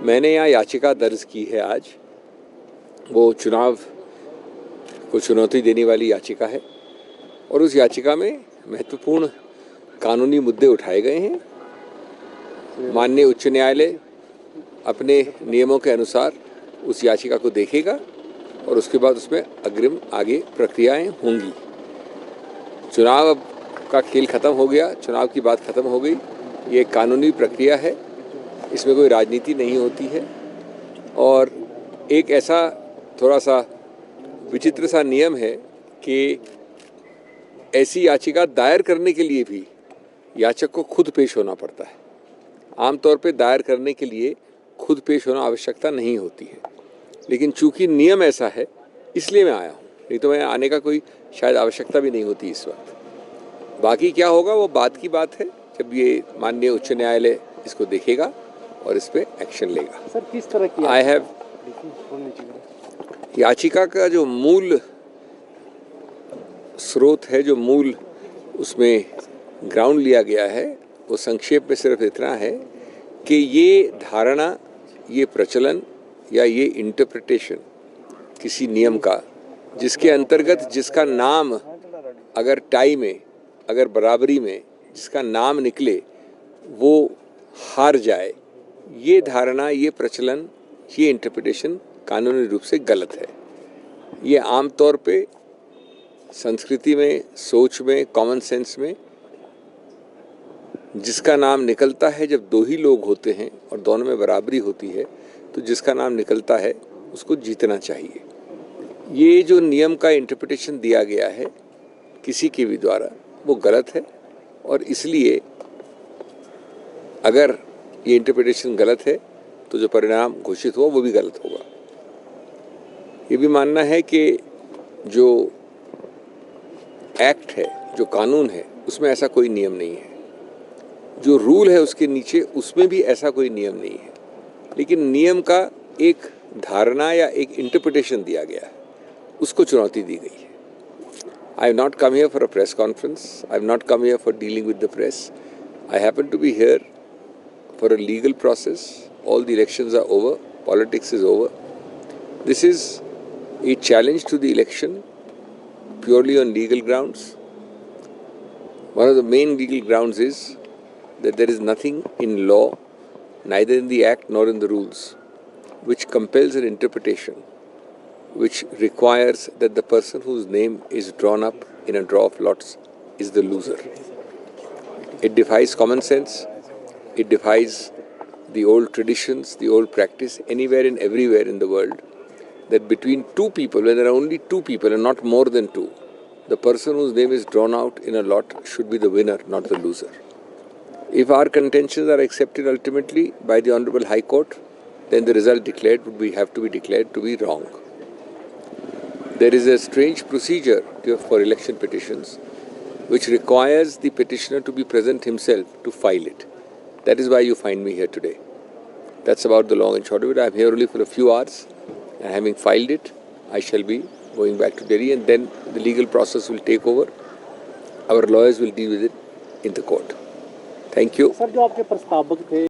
मैंने यहाँ याचिका दर्ज की है आज। वो चुनाव को चुनौती देने वाली याचिका है और उस याचिका में महत्वपूर्ण कानूनी मुद्दे उठाए गए हैं। माननीय उच्च न्यायालय अपने नियमों के अनुसार उस याचिका को देखेगा और उसके बाद उसमें अग्रिम आगे प्रक्रियाएं होंगी। चुनाव अब का खेल खत्म हो गया, चुनाव की बात खत्म हो गई। ये एक कानूनी प्रक्रिया है, इसमें कोई राजनीति नहीं होती है। और एक ऐसा थोड़ा सा विचित्र सा नियम है कि ऐसी याचिका दायर करने के लिए भी याचक को खुद पेश होना पड़ता है। आमतौर पे दायर करने के लिए खुद पेश होना आवश्यकता नहीं होती है, लेकिन चूंकि नियम ऐसा है इसलिए मैं आया हूँ, नहीं तो मैं आने का कोई शायद आवश्यकता भी नहीं होती इस वक्त। बाकी क्या होगा वो बात की बात है, जब ये माननीय उच्च न्यायालय इसको देखेगा और इस पर एक्शन लेगा। सर किस तरह की आई हैव याचिका का जो मूल स्रोत है, जो मूल उसमें ग्राउंड लिया गया है, वो संक्षेप में सिर्फ इतना है कि ये धारणा, ये प्रचलन या ये इंटरप्रिटेशन किसी नियम का जिसके अंतर्गत जिसका नाम अगर टाई में, अगर बराबरी में जिसका नाम निकले वो हार जाए, ये धारणा, ये प्रचलन, ये इंटरप्रिटेशन कानूनी रूप से गलत है। ये आमतौर पे संस्कृति में, सोच में, कॉमन सेंस में जिसका नाम निकलता है, जब दो ही लोग होते हैं और दोनों में बराबरी होती है तो जिसका नाम निकलता है उसको जीतना चाहिए। ये जो नियम का इंटरप्रिटेशन दिया गया है किसी के भी द्वारा, वो गलत है और इसलिए अगर ये इंटरप्रिटेशन गलत है तो जो परिणाम घोषित हुआ वो भी गलत होगा। ये भी मानना है कि जो एक्ट है, जो कानून है, उसमें ऐसा कोई नियम नहीं है। जो रूल है उसके नीचे उसमें भी ऐसा कोई नियम नहीं है, लेकिन नियम का एक धारणा या एक इंटरप्रिटेशन दिया गया है, उसको चुनौती दी गई है। I have not come here for a press conference, I have not come here for dealing with the press. I happen to be here for a legal process. All the elections are over, politics is over. This is a challenge to the election purely on legal grounds. One of the main legal grounds is that there is nothing in law, neither in the act nor in the rules, which compels an interpretation which requires that the person whose name is drawn up in a draw of lots is the loser. It defies common sense, it defies the old traditions, the old practice anywhere and everywhere in the world, that between two people, when there are only two people and not more than two, the person whose name is drawn out in a lot should be the winner, not the loser. If our contentions are accepted ultimately by the Honorable High Court, then the result declared would have to be declared to be wrong. There is a strange procedure for election petitions which requires the petitioner to be present himself to file it. That is why you find me here today. That's about the long and short of it. I am here only for a few hours. And having filed it, I shall be going back to Delhi, and then the legal process will take over. Our lawyers will deal with it in the court. Thank you. Sir जो आपके प्रस्तावक थे